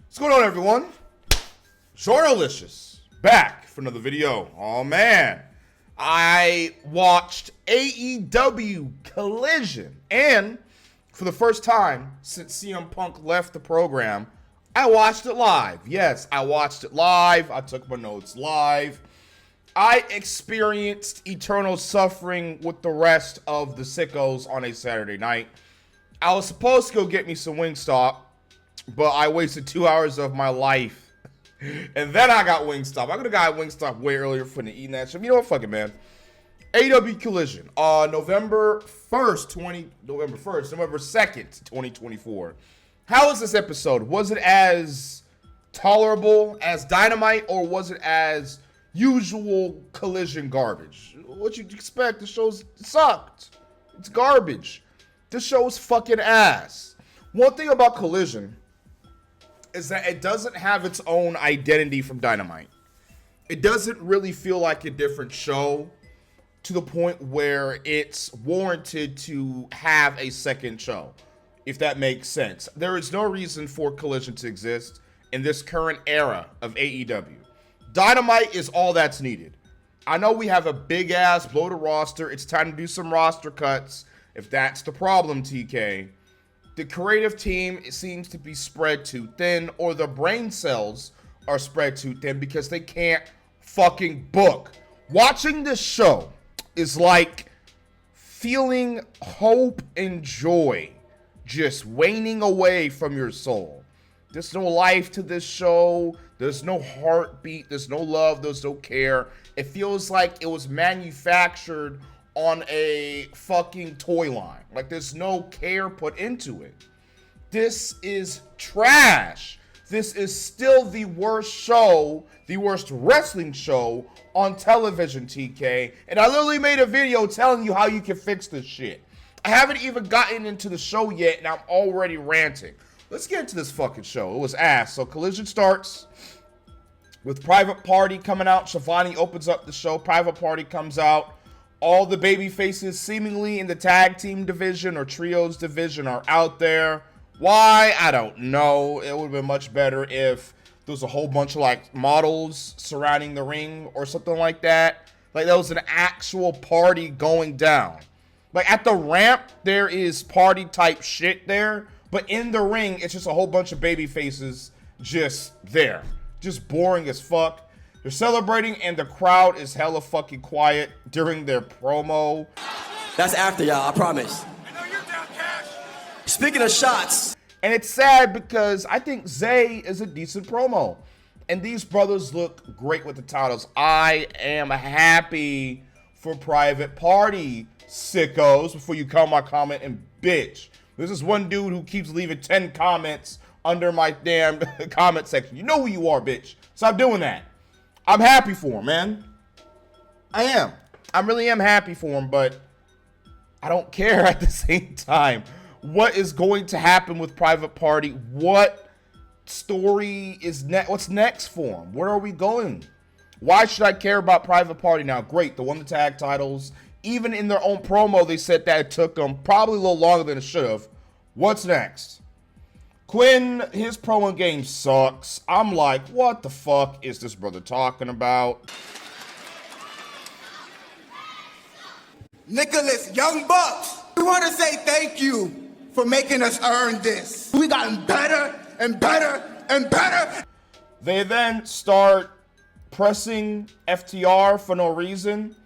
What's going on, everyone? Shortolicious back for another video. Oh man, I watched AEW Collision, and for the first time since CM Punk left the program, I watched it live. Yes, I watched it live. I took my notes live. I experienced eternal suffering with the rest of the sickos on a Saturday night. I was supposed to go get me some Wingstop, but I wasted 2 hours of my life. And then I got Wingstop. I could have got Wingstop way earlier for the eating that shit. You know what? Fuck it, man. AEW Collision. November 2nd, 2024. How was this episode? Was it as tolerable as Dynamite, or was it as usual Collision garbage? What you'd expect? The show sucked. It's garbage. This show is fucking ass. One thing about Collision is that it doesn't have its own identity from Dynamite. It doesn't really feel like a different show to the point where it's warranted to have a second show, if that makes sense. There is no reason for Collision to exist in this current era of AEW. Dynamite is all that's needed. I know we have a big ass bloated roster. It's time to do some roster cuts. If that's the problem, TK. The creative team seems to be spread too thin, or the brain cells are spread too thin because they can't fucking book. Watching this show is like feeling hope and joy just waning away from your soul. There's no life to this show. There's no heartbeat. There's no love. There's no care. It feels like it was manufactured on a fucking toy line. Like there's no care put into it. This is trash. This is still the worst show, the worst wrestling show on television, TK. And I literally made a video telling you how you can fix this shit. I haven't even gotten into the show yet, and I'm already ranting. Let's get into this fucking show. It was ass. So Collision starts with Private Party coming out. Shivani opens up the show. Private Party comes out. All the baby faces seemingly in the tag team division or trios division are out there. Why? I don't know. It would have been much better if there was a whole bunch of like models surrounding the ring or something like that. Like there was an actual party going down. Like at the ramp, there is party type shit there. But in the ring, it's just a whole bunch of baby faces just there. Just boring as fuck. They're celebrating and the crowd is hella fucking quiet during their promo. That's after, y'all, I promise. I know you're down, Cash. Speaking of shots. And it's sad because I think Zay is a decent promo. And these brothers look great with the titles. I am happy for Private Party, sickos, before you call my comment and bitch. This is one dude who keeps leaving 10 comments under my damn comment section. You know who you are, bitch. Stop doing that. I'm happy for him, man. I am. I really am happy for him, but I don't care at the same time. What is going to happen with Private Party? What story is next? What's next for him? Where are we going? Why should I care about Private Party now? Great, they won the tag titles. Even in their own promo, they said that it took them probably a little longer than it should have. What's next? Quinn, his promo game sucks. I'm like, what the fuck is this brother talking about? Nicholas, Young Bucks, we want to say thank you for making us earn this. We gotten better and better and better. They then start pressing FTR for no reason.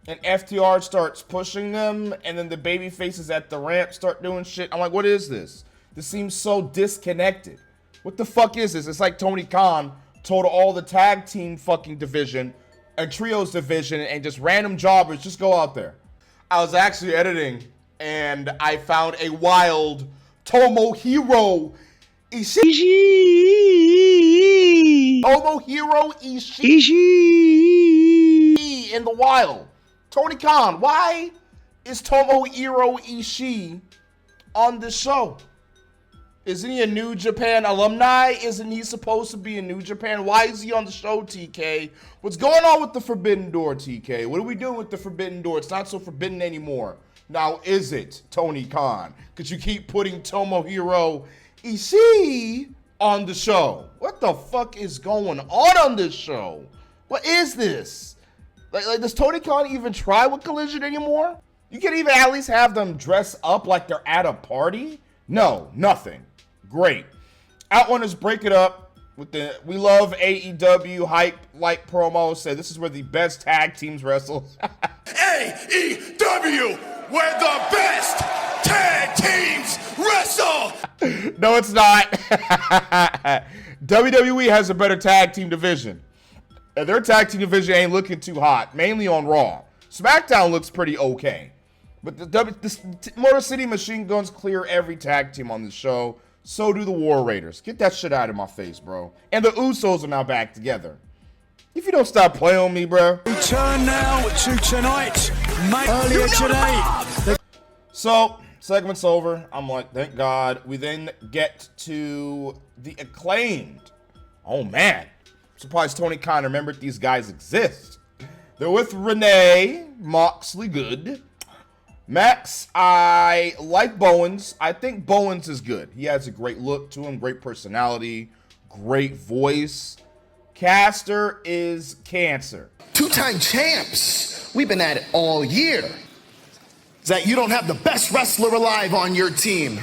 And FTR starts pushing them. And then the baby faces at the ramp start doing shit. I'm like, what is this? This seems so disconnected. What the fuck is this? It's like Tony Khan told all the tag team fucking division and trios division and just random jobbers, just go out there. I was actually editing and I found a wild Tomohiro Ishii. Tomohiro Ishii in the wild. Tony Khan, why is Tomohiro Ishii on this show? Isn't he a New Japan alumni? Isn't he supposed to be in New Japan? Why is he on the show, TK? What's going on with the Forbidden Door, TK? What are we doing with the Forbidden Door? It's not so forbidden anymore. Now, is it, Tony Khan? Because you keep putting Tomohiro Ishii on the show. What the fuck is going on this show? What is this? Like, does Tony Khan even try with Collision anymore? You can't even at least have them dress up like they're at a party? No, nothing. Great. Outrunners break it up with the We Love AEW hype like promo. Say this is where the best tag teams wrestle. AEW, where the best tag teams wrestle. No, it's not. WWE has a better tag team division. Their tag team division ain't looking too hot, mainly on Raw. SmackDown looks pretty okay. But the Motor City Machine Guns clear every tag team on the show. So do the War Raiders. Get that shit out of my face, bro. And the Usos are now back together. If you don't stop playing on me, bro. Return now to tonight. Earlier today. So, segment's over. I'm like, thank God. We then get to the Acclaimed. Oh, man. I'm surprised Tony Khan remembered these guys exist. They're with Renee, Moxley Good. Max, I like Bowens. I think Bowens is good. He has a great look to him, great personality, great voice. Caster is cancer. Two-time champs. We've been at it all year. Is that you don't have the best wrestler alive on your team?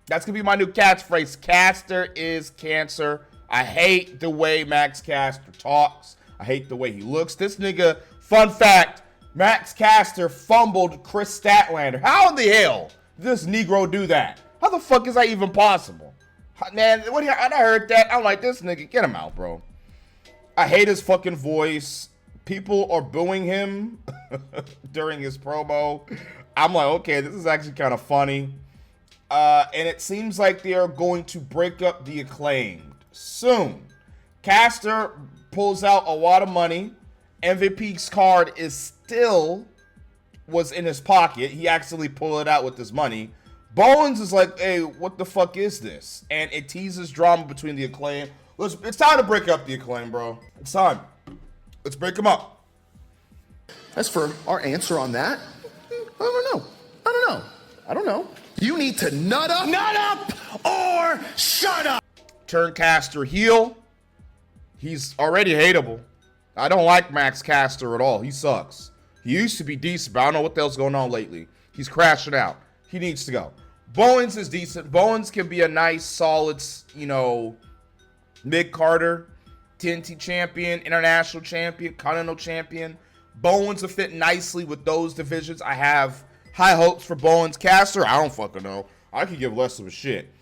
That's going to be my new catchphrase. Caster is cancer. I hate the way Max Caster talks. I hate the way he looks. This nigga, fun fact, Max Caster fumbled Chris Statlander. How in the hell did this Negro do that? How the fuck is that even possible? Man, when I heard that, I'm like, this nigga, get him out, bro. I hate his fucking voice. People are booing him during his promo. I'm like, okay, this is actually kind of funny. And it seems like they are going to break up the Acclaimed soon. Caster pulls out a lot of money. MVP's card was in his pocket. He actually pulled it out with his money. Bowens is like, hey, what the fuck is this? And it teases drama between the Acclaim. It's time to break up the Acclaim, bro. It's time. Let's break them up. As for our answer on that, I don't know. You need to nut up or shut up. Turn Caster heel. He's already hateable. I don't like Max Caster at all. He sucks. He used to be decent, but I don't know what the hell's going on lately. He's crashing out. He needs to go. Bowens is decent. Bowens can be a nice, solid, mid-carder, TNT champion, international champion, continental champion. Bowens will fit nicely with those divisions. I have high hopes for Bowens. Caster, I don't fucking know. I could give less of a shit.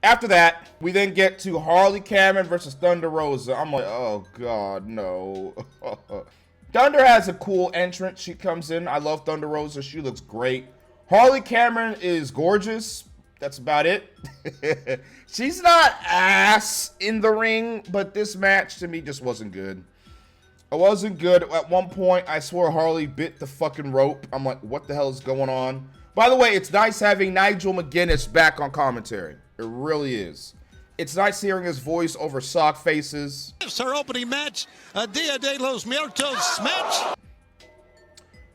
After that, we then get to Harley Cameron versus Thunder Rosa. I'm like, oh, God, no. Thunder has a cool entrance. She comes in. I love Thunder Rosa. She looks great. Harley Cameron is gorgeous. That's about it. She's not ass in the ring, but this match to me just wasn't good. It wasn't good. At one point, I swore Harley bit the fucking rope. I'm like, what the hell is going on? By the way, it's nice having Nigel McGuinness back on commentary. It really is. It's nice hearing his voice over sock faces. It's our opening match, Dia de los Muertos match.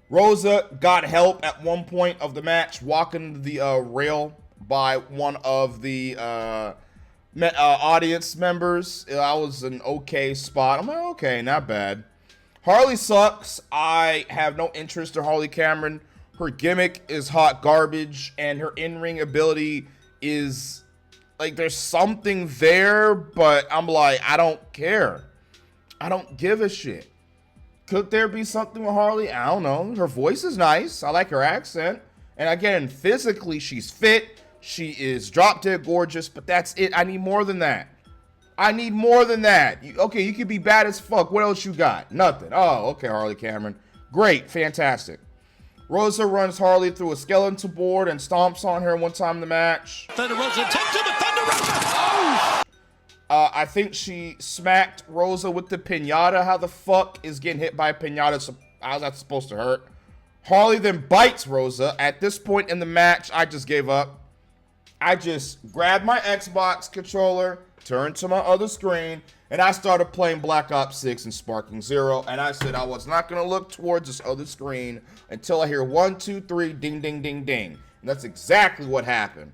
Rosa got help at one point of the match, walking the rail by one of the audience members. That was an okay spot. I'm like, okay, not bad. Harley sucks. I have no interest in Harley Cameron. Her gimmick is hot garbage, and her in-ring ability is like there's something there, but I'm like, I don't care. I don't give a shit. Could there be something with Harley? I don't know. Her voice is nice. I like her accent. And again, physically, she's fit. She is drop dead gorgeous, but that's it. I need more than that. I need more than that. Okay, you can be bad as fuck. What else you got? Nothing. Oh, okay, Harley Cameron. Great. Fantastic. Rosa runs Harley through a skeleton board and stomps on her one time in the match. Thunder Rosa takes him, Thunder Rosa. Oh! I think she smacked Rosa with the pinata. How the fuck is getting hit by a pinata? How's that supposed to hurt? Harley then bites Rosa. At this point in the match, I just gave up. I just grabbed my Xbox controller, turned to my other screen, and I started playing Black Ops 6 and Sparking Zero. And I said I was not going to look towards this other screen until I hear 1, 2, 3, ding, ding, ding, ding. And that's exactly what happened.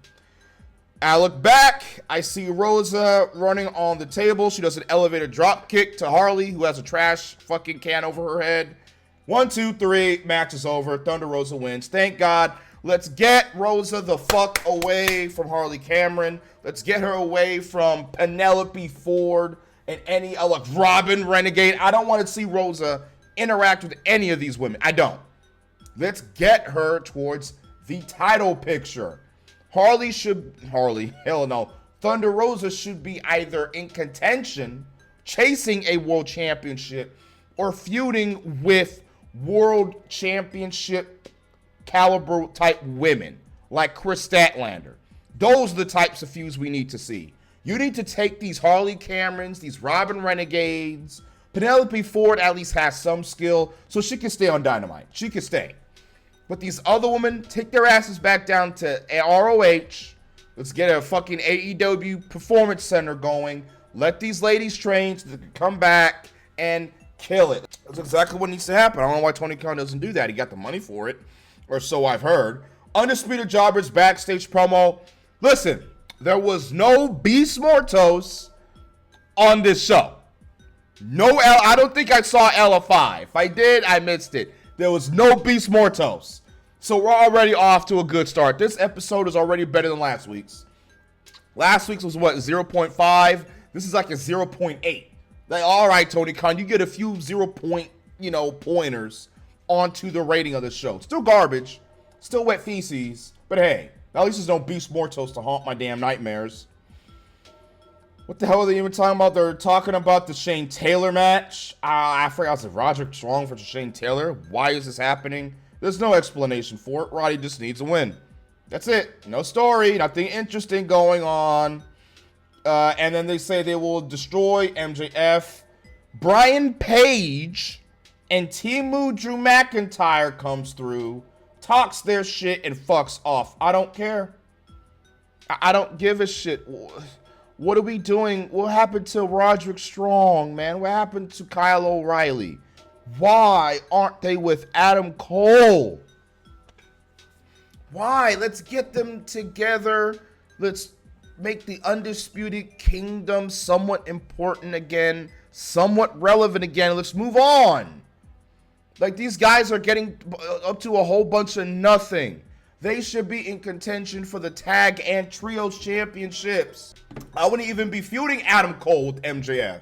I look back. I see Rosa running on the table. She does an elevator drop kick to Harley, who has a trash fucking can over her head. 1, 2, 3. Match is over. Thunder Rosa wins. Thank God. Let's get Rosa the fuck away from Harley Cameron. Let's get her away from Penelope Ford and any other Robin Renegade. I don't want to see Rosa interact with any of these women. I don't. Let's get her towards the title picture. Hell no. Thunder Rosa should be either in contention, chasing a world championship, or feuding with world championship caliber type women like Chris Statlander. Those are the types of feuds we need to see. You need to take these Harley Camerons, these Robin Renegades. Penelope Ford at least has some skill, so she can stay on Dynamite. She can stay. But these other women, take their asses back down to ROH. Let's get a fucking AEW Performance Center going. Let these ladies train so they can come back and kill it. That's exactly what needs to happen. I don't know why Tony Khan doesn't do that. He got the money for it, or so I've heard. Undisputed Jobbers backstage promo. Listen, there was no Beast Mortos on this show. I don't think I saw LFI. If I did, I missed it. There was no Beast Mortos. So we're already off to a good start. This episode is already better than last week's. Last week's was what, 0.5? This is like a 0.8. Like, all right, Tony Khan, you get a few pointers onto the rating of the show. Still garbage. Still wet feces. But hey, at least there's no Beast Mortos to haunt my damn nightmares. What the hell are they even talking about? They're talking about the Shane Taylor match. I forgot. I was like, Roderick Strong versus Shane Taylor. Why is this happening? There's no explanation for it. Roddy just needs a win. That's it. No story. Nothing interesting going on. And then they say they will destroy MJF. Brian Page and Timu Drew McIntyre comes through, talks their shit, and fucks off. I don't care. I don't give a shit. What are we doing? What happened to Roderick Strong, man? What happened to Kyle O'Reilly? Why aren't they with Adam Cole? Why? Let's get them together. Let's make the Undisputed Kingdom somewhat important again, somewhat relevant again. Let's move on. Like, these guys are getting up to a whole bunch of nothing. They should be in contention for the tag and trios championships. I wouldn't even be feuding Adam Cole with MJF.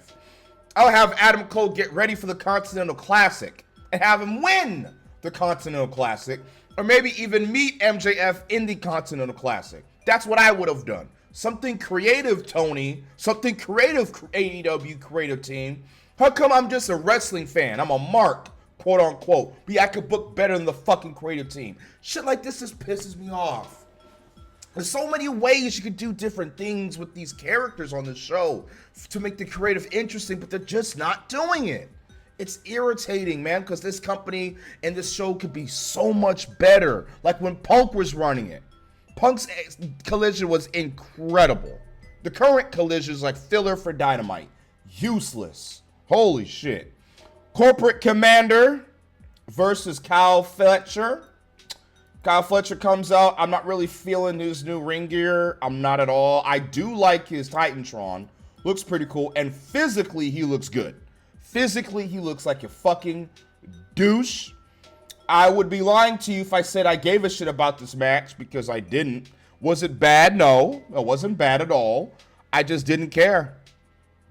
I'll have Adam Cole get ready for the Continental Classic and have him win the Continental Classic, or maybe even meet MJF in the Continental Classic. That's what I would have done. Something creative, Tony. Something creative, AEW creative team. How come I'm just a wrestling fan? I'm a mark, quote unquote. But I could book better than the fucking creative team. Shit like this just pisses me off. There's so many ways you could do different things with these characters on the show to make the creative interesting, but they're just not doing it. It's irritating, man, because this company and this show could be so much better. Like when Punk was running it. Punk's Collision was incredible. The current Collision is like filler for Dynamite. Useless. Holy shit. Corporate Commander versus Kyle Fletcher. Kyle Fletcher comes out. I'm not really feeling his new ring gear. I'm not at all. I do like his Titantron. Looks pretty cool. And physically, he looks good. Physically, he looks like a fucking douche. I would be lying to you if I said I gave a shit about this match, because I didn't. Was it bad? No, it wasn't bad at all. I just didn't care.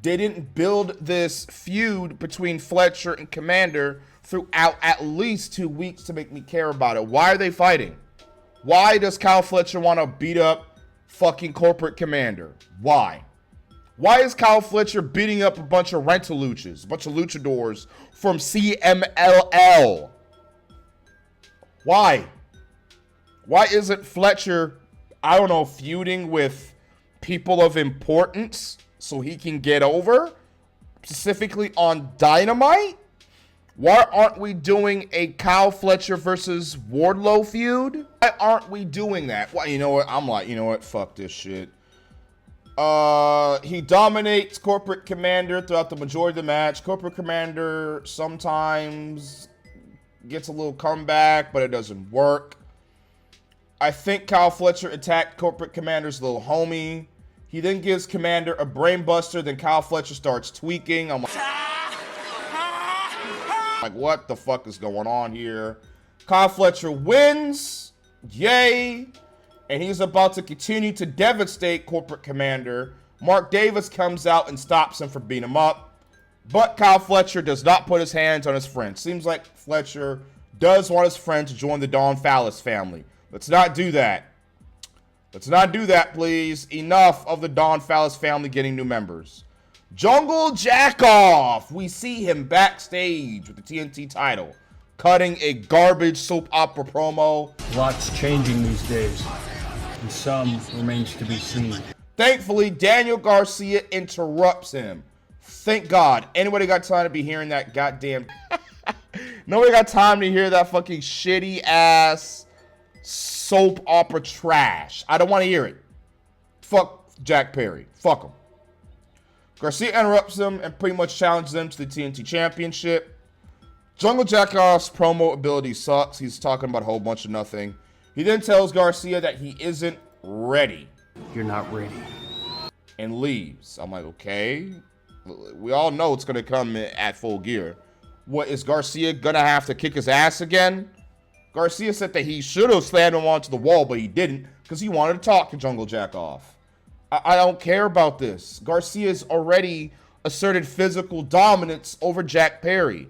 They didn't build this feud between Fletcher and Commander throughout at least 2 weeks to make me care about it. Why are they fighting? Why does Kyle Fletcher want to beat up fucking Corporate Commander? Why? Why is Kyle Fletcher beating up a bunch of rental luchas, a bunch of luchadors from CMLL? Why? Why isn't Fletcher, I don't know, feuding with people of importance so he can get over? Specifically on Dynamite? Why aren't we doing a Kyle Fletcher versus Wardlow feud? Why aren't we doing that? Well, you know what? I'm like, you know what? Fuck this shit. He dominates Corporate Commander throughout the majority of the match. Corporate Commander sometimes gets a little comeback, but it doesn't work. I think Kyle Fletcher attacked Corporate Commander's little homie. He then gives Commander a brain buster. Then Kyle Fletcher starts tweaking. I'm like, what the fuck is going on here? Kyle Fletcher wins. Yay. And he's about to continue to devastate Corporate Commander. Mark Davis comes out and stops him from beating him up. But Kyle Fletcher does not put his hands on his friend. Seems like Fletcher does want his friend to join the Don Fallis family. Let's not do that. Let's not do that, please. Enough of the Don Fallis family getting new members. Jungle Jackoff. We see him backstage with the TNT title, cutting a garbage soap opera promo. Lots changing these days, and some remains to be seen. Thankfully, Daniel Garcia interrupts him. Thank God. Anybody got time to be hearing that goddamn... Nobody got time to hear that fucking shitty ass soap opera trash. I don't want to hear it. Fuck Jack Perry. Fuck him. Garcia interrupts him and pretty much challenges him to the TNT Championship. Jungle Jackoff's promo ability sucks. He's talking about a whole bunch of nothing. He then tells Garcia that he isn't ready. You're not ready. And leaves. I'm like, okay. We all know it's going to come at Full Gear. What, is Garcia going to have to kick his ass again? Garcia said that he should have slammed him onto the wall, but he didn't because he wanted to talk to Jungle Jackoff. I don't care about this. Garcia's already asserted physical dominance over Jack Perry.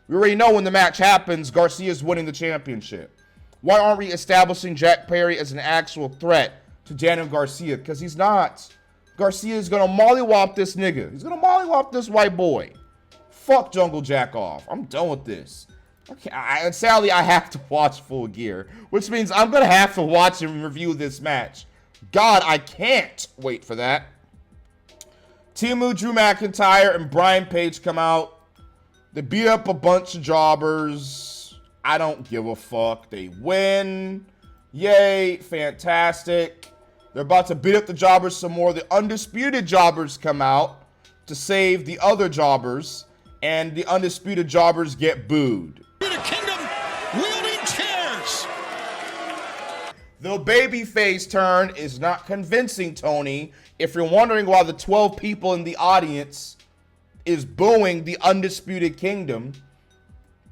We already know when the match happens, Garcia's winning the championship. Why aren't we establishing Jack Perry as an actual threat to Daniel Garcia? Because he's not. Garcia is going to mollywop this nigga. He's going to mollywop this white boy. Fuck Jungle Jackoff. I'm done with this. Okay, and sadly, I have to watch Full Gear, which means I'm going to have to watch and review this match. God, I can't wait for that. Timu, Drew McIntyre, and Brian Page come out. They beat up a bunch of jobbers. I don't give a fuck. They win. Yay, fantastic. They're about to beat up the jobbers some more. The undisputed jobbers come out to save the other jobbers, and the undisputed jobbers get booed. Kingdom wielding chairs. The babyface turn is not convincing, Tony. If you're wondering why the 12 people in the audience is booing the Undisputed Kingdom,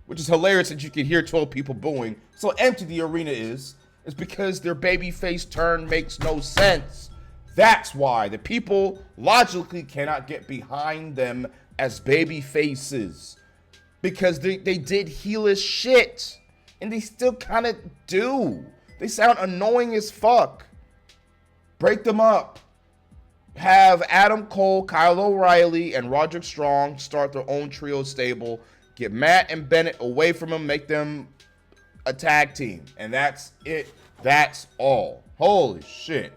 which is hilarious that you can hear 12 people booing, so empty the arena is because their babyface turn makes no sense. That's why the people logically cannot get behind them as baby faces, because they did heelish shit, and they still kind of do. They sound annoying as fuck. Break them up. Have Adam Cole, Kyle O'Reilly, and Roderick Strong start their own trio stable. Get Matt and Bennett away from them. Make them a tag team. And that's it. That's all. Holy shit.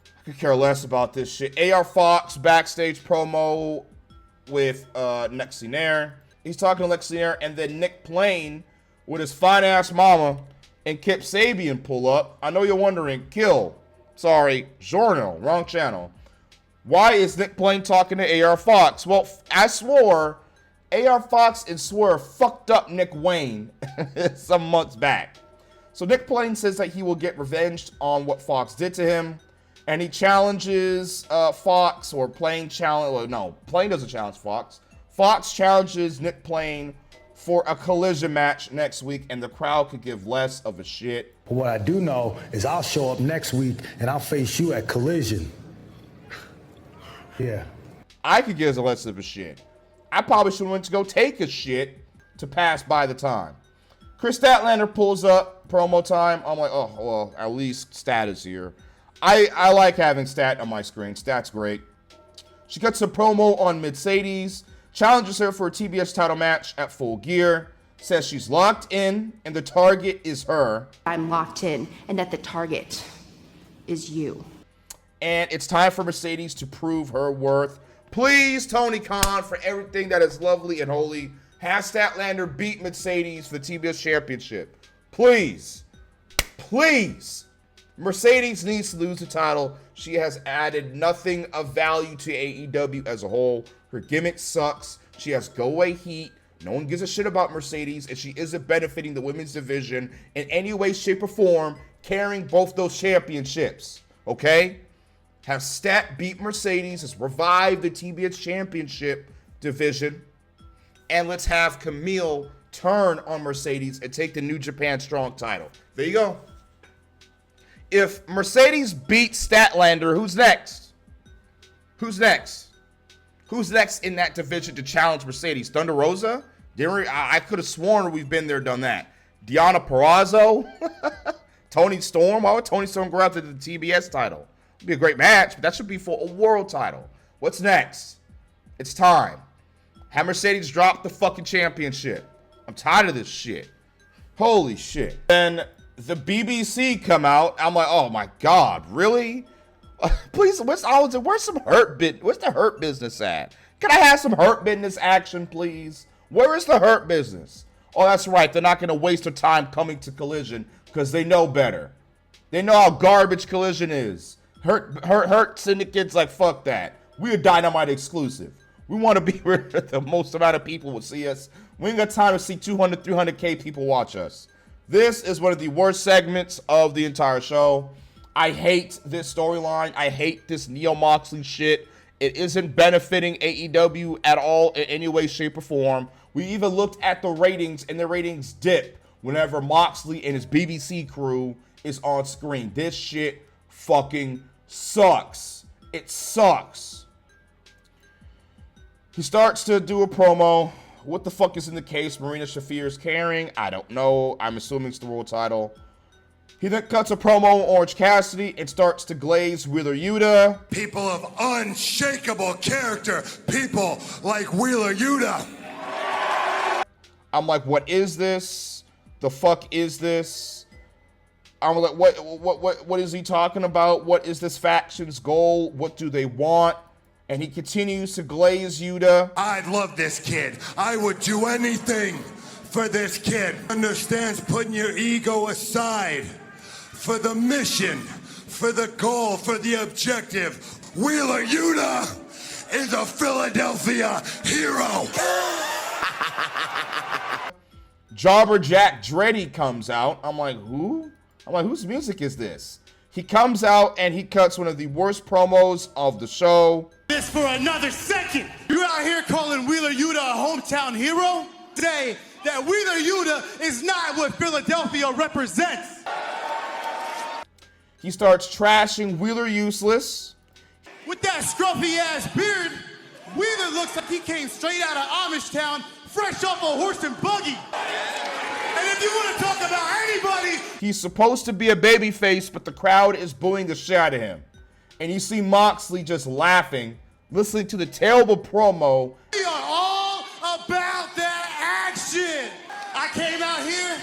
I could care less about this shit. AR Fox backstage promo with Nexi Nair. He's talking to Nexi Nair, and then Nick Plain with his fine ass mama and Kip Sabian pull up. I know you're wondering, Giorno, wrong channel. Why is Nick Plain talking to AR Fox? Well, I swore AR Fox and Swerve fucked up Nick Wayne some months back. So Nick Plain says that he will get revenge on what Fox did to him, and he challenges Fox, or Plain Plain doesn't challenge Fox. Fox challenges Nick Plain for a collision match next week, and the crowd could give less of a shit. But what I do know is I'll show up next week and I'll face you at Collision. Yeah. I could give less of a shit. I probably should have went to go take a shit to pass by the time. Chris Statlander pulls up, promo time. I'm like, oh, well, at least Stat is here. I like having Stat on my screen. Stat's great. She cuts a promo on Mercedes, challenges her for a TBS title match at Full Gear, says she's locked in and the target is her. I'm locked in and that the target is you. And it's time for Mercedes to prove her worth. Please, Tony Khan, for everything that is lovely and holy, have Statlander beat Mercedes for the TBS Championship. Please. Please. Mercedes needs to lose the title. She has added nothing of value to AEW as a whole. Her gimmick sucks. She has go-away heat. No one gives a shit about Mercedes, and she isn't benefiting the women's division in any way, shape, or form. carrying both those championships, okay? Have Stat beat Mercedes, let's revive the TBS championship division, and let's have Camille turn on Mercedes and take the New Japan Strong title. There you go. If Mercedes beats Statlander, who's next? Who's next? Who's next in that division to challenge Mercedes? Thunder Rosa? I could have sworn we've been there, done that. Deonna Purrazzo? Toni Storm? Why would Toni Storm go after the TBS title? It'd be a great match, but that should be for a world title. What's next? It's time. Have Mercedes drop the fucking championship. I'm tired of this shit. Holy shit. Then the BBC come out. I'm like, oh my God, really? Please, where's some hurt bit? Where's the hurt business at? Can I have some hurt business action, please? Where is the hurt business? Oh, that's right. They're not going to waste their time coming to Collision because they know better. They know how garbage Collision is. Hurt Syndicate's like, fuck that. We're Dynamite exclusive. We want to be where the most amount of people will see us. We ain't got time to see 200, 300K people watch us. This is one of the worst segments of the entire show. I hate this storyline. I hate this Neo Moxley shit. It isn't benefiting AEW at all in any way, shape, or form. We even looked at the ratings, and the ratings dip whenever Moxley and his BBC crew is on screen. This shit fucking sucks. It sucks. He starts to do a promo. What the fuck is in the case Marina Shafir is carrying? I don't know. I'm assuming it's the world title. He then cuts a promo on Orange Cassidy and starts to glaze Wheeler Yuta. People of unshakable character. People like Wheeler Yuta. I'm like, what is this? The fuck is this? I'm like, what is he talking about? What is this faction's goal? What do they want? And he continues to glaze Yuta. I love this kid. I would do anything for this kid. Understands putting your ego aside for the mission, for the goal, for the objective. Wheeler Yuta is a Philadelphia hero. Jobber Jack Dreddy comes out. I'm like, who? I'm like, whose music is this? He comes out and he cuts one of the worst promos of the show. This for another second. You out here calling Wheeler Yuta a hometown hero? Say that Wheeler Yuta is not what Philadelphia represents. He starts trashing Wheeler Useless. With that scruffy ass beard, Wheeler looks like he came straight out of Amish Town, fresh off a horse and buggy. And if you want to talk about anybody, he's supposed to be a babyface, but the crowd is booing the shit out of him. And you see Moxley just laughing, listening to the terrible promo. We are all about that action. I came out here.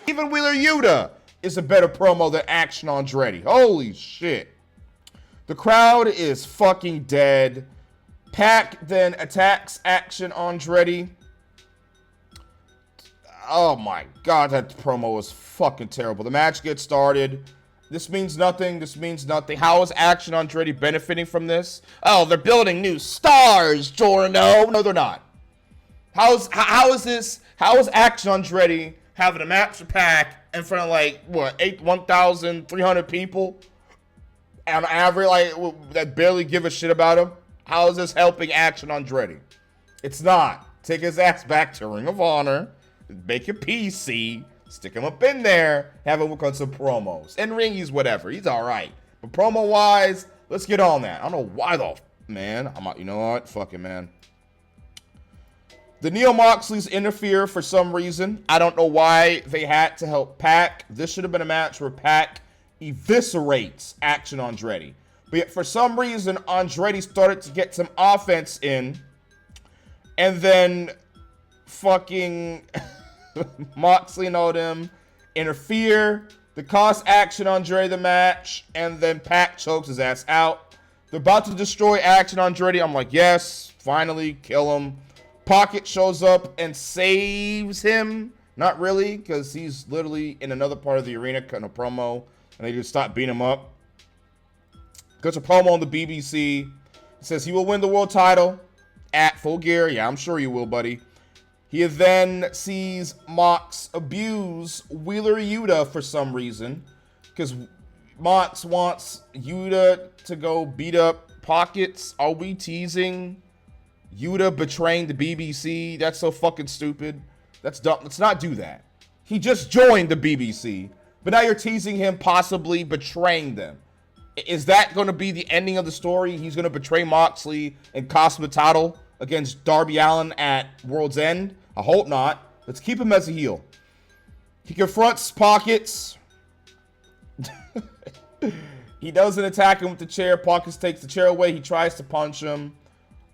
Even Wheeler Yuta is a better promo than Action Andretti. Holy shit. The crowd is fucking dead. Pac then attacks Action Andretti. Oh my God, that promo was fucking terrible. The match gets started. This means nothing. This means nothing. How is Action Andretti benefiting from this? Oh, they're building new stars, Jorno. No, they're not. How is Action Andretti having a match with Pac in front of like what 1,300 people on average, like that barely give a shit about him? How is this helping Action Andretti? It's not. Take his ass back to Ring of Honor, make a PC, stick him up in there, have him work on some promos. In ring, he's whatever. He's all right. But promo wise, let's get on that. I don't know why though, man. I'm not. You know what? Fuck it, man. The Neo Moxleys interfere for some reason. I don't know why they had to help Pac. This should have been a match where Pac eviscerates Action Andretti. But yet for some reason, Andretti started to get some offense in. And then fucking Moxley and all them interfere. They cost Action Andretti the match. And then Pac chokes his ass out. They're about to destroy Action Andretti. I'm like, yes, finally, kill him. Pocket shows up and saves him. Not really, because he's literally in another part of the arena cutting a promo. And they just stop beating him up. Cuts a promo on the BBC. It says he will win the world title at Full Gear. Yeah, I'm sure you will, buddy. He then sees Mox abuse Wheeler Yuta for some reason. because Mox wants Yuta to go beat up Pockets. Are we teasing Yuta betraying the BBC? That's so fucking stupid. That's dumb. Let's not do that. He just joined the BBC, but now you're teasing him possibly betraying them. Is that going to be the ending of the story? He's going to betray Moxley and cost him the title against Darby Allin at World's End? I hope not. Let's keep him as a heel. He confronts Pockets. He doesn't attack him with the chair. Pockets takes the chair away. He tries to punch him.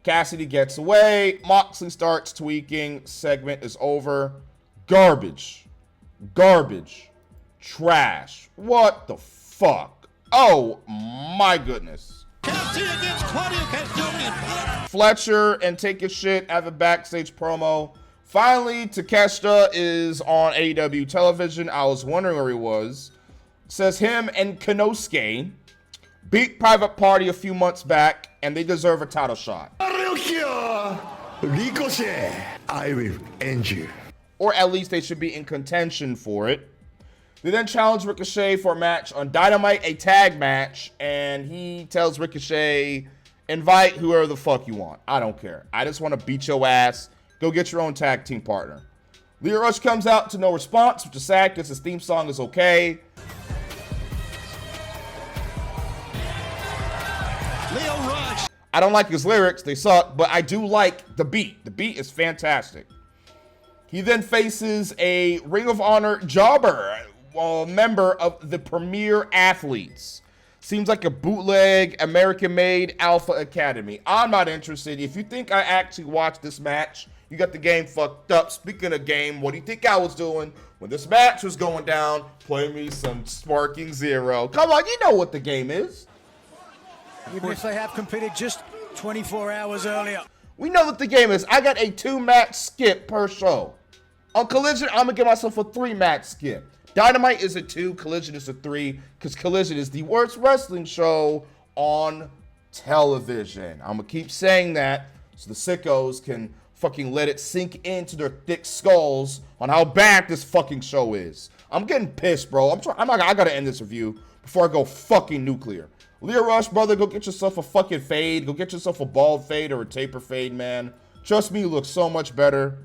Cassidy gets away. Moxley starts tweaking. Segment is over. Garbage. Garbage. Trash. What the fuck? Oh my goodness. Fletcher and Take Your Shit have a backstage promo. Finally, Takeshita is on AEW television. I was wondering where he was. Says him and Konosuke beat Private Party a few months back, and they deserve a title shot. Ricochet, I will end you. Or at least they should be in contention for it. They then challenge Ricochet for a match on Dynamite, a tag match, and he tells Ricochet, invite whoever the fuck you want. I don't care. I just want to beat your ass. Go get your own tag team partner. Lio Rush comes out to no response, which is sad because his theme song is okay. Lio Rush. I don't like his lyrics. They suck, but I do like the beat. The beat is fantastic. He then faces a Ring of Honor jobber, a member of the Premier Athletes. Seems like a bootleg, American-made Alpha Academy. I'm not interested. If you think I actually watched this match, you got the game fucked up. Speaking of game, what do you think I was doing when this match was going down? Play me some Sparking Zero. Come on, you know what the game is. Even if they have competed just 24 hours earlier. We know what the game is. I got a 2-match skip per show. On Collision, I'm going to give myself a 3-match skip. Dynamite is a 2, Collision is a 3, because Collision is the worst wrestling show on television. I'm going to keep saying that so the sickos can fucking let it sink into their thick skulls on how bad this fucking show is. I'm getting pissed, bro. I got to end this review before I go fucking nuclear. Lio Rush, brother, go get yourself a fucking fade. Go get yourself a bald fade or a taper fade, man. Trust me, you look so much better.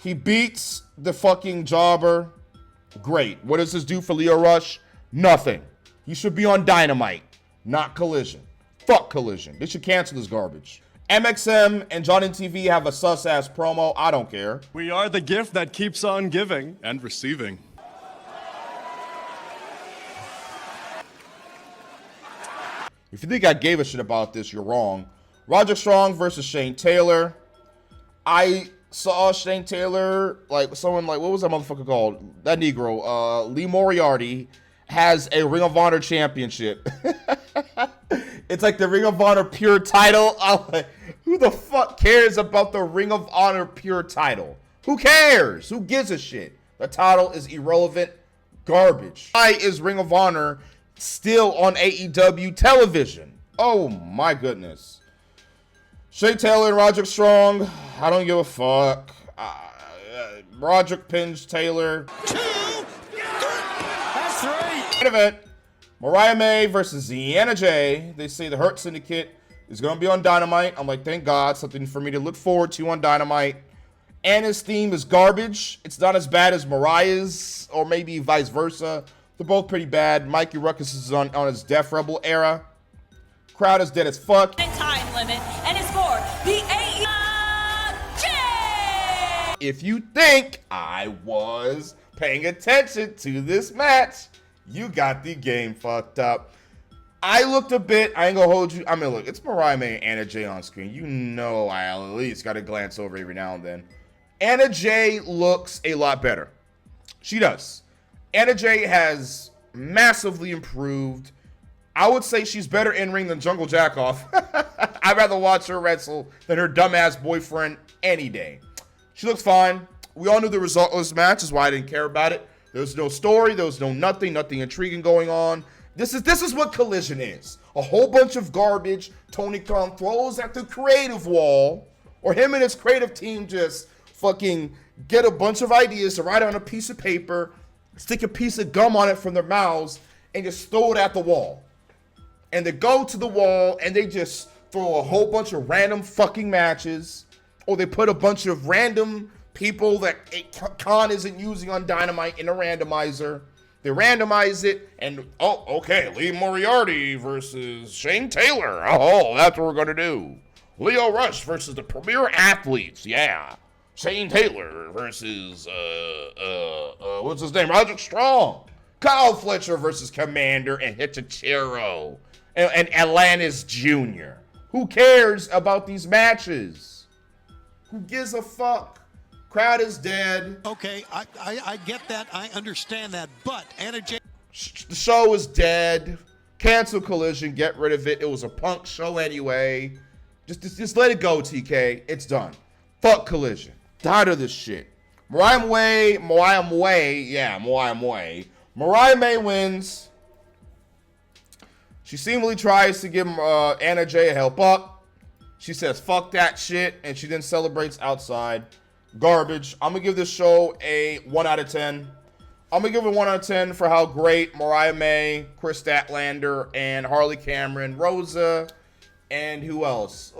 He beats the fucking jobber. Great. What does this do for Lio Rush? Nothing. He should be on Dynamite, not Collision. Fuck Collision. They should cancel this garbage. MXM and Johnny TV have a sus-ass promo. I don't care. We are the gift that keeps on giving and receiving. If you think I gave a shit about this, you're wrong. Roderick Strong versus Shane Taylor. I saw Shane Taylor, like someone like, what was that motherfucker called? That Negro, Lee Moriarty, has a Ring of Honor championship. It's like the Ring of Honor Pure title. I'm like, who the fuck cares about the Ring of Honor Pure title? Who cares? Who gives a shit? The title is irrelevant garbage. Why is Ring of Honor still on AEW television? Oh my goodness. Shane Taylor and Roderick Strong, I don't give a fuck. Roderick pins Taylor. 2, 3. That's 3. Main event, Mariah May versus Deanna J. They say the Hurt Syndicate is going to be on Dynamite. I'm like, thank God, something for me to look forward to on Dynamite. Anna's theme is garbage. It's not as bad as Mariah's, or maybe vice versa. They're both pretty bad. Mikey Ruckus is on his Def Rebel era. Crowd is dead as fuck. Time limit, and it's for the AEW. If you think I was paying attention to this match, you got the game fucked up. I looked a bit. I ain't gonna hold you. I mean, look, it's Mariah May and Anna Jay on screen. You know I at least got to glance over every now and then. Anna Jay looks a lot better. She does. Anna Jay has massively improved. I would say she's better in ring than Jungle Jackoff. I'd rather watch her wrestle than her dumbass boyfriend any day. She looks fine. We all knew the result of this match, is why I didn't care about it. There was no story. There was no nothing intriguing going on. This is what Collision is. A whole bunch of garbage Tony Khan throws at the creative wall, or him and his creative team just fucking get a bunch of ideas to write on a piece of paper, stick a piece of gum on it from their mouths, and just throw it at the wall. And they go to the wall and they just throw a whole bunch of random fucking matches, or they put a bunch of random people that Khan isn't using on Dynamite in a randomizer. They randomize it, and okay, Lee Moriarty versus Shane Taylor. Oh, that's what we're gonna do. Leo Rush versus the Premier Athletes. Yeah, Shane Taylor versus what's his name? Roderick Strong. Kyle Fletcher versus Commander and Hitachiro and Atlantis Jr. Who cares about these matches? Who gives a fuck? Crowd is dead. Okay, I get that. I understand that. But Anna Jay. The show is dead. Cancel Collision. Get rid of it. It was a punk show anyway. Just let it go, TK. It's done. Fuck Collision. Tired of this shit. Mariah May wins. She seemingly tries to give Anna Jay a help up. She says, fuck that shit. And she then celebrates outside. Garbage. I'm going to give this show a 1 out of 10. I'm going to give it 1 out of 10 for how great Mariah May, Chris Statlander, and Harley Cameron, Rosa, and who else?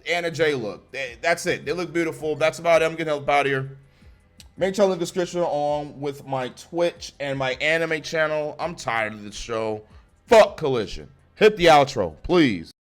Anna Jay look. That's it. They look beautiful. That's about it. I'm getting help out here. Make sure to link the description on with my Twitch and my anime channel. I'm tired of this show. Fuck Collision. Hit the outro, please.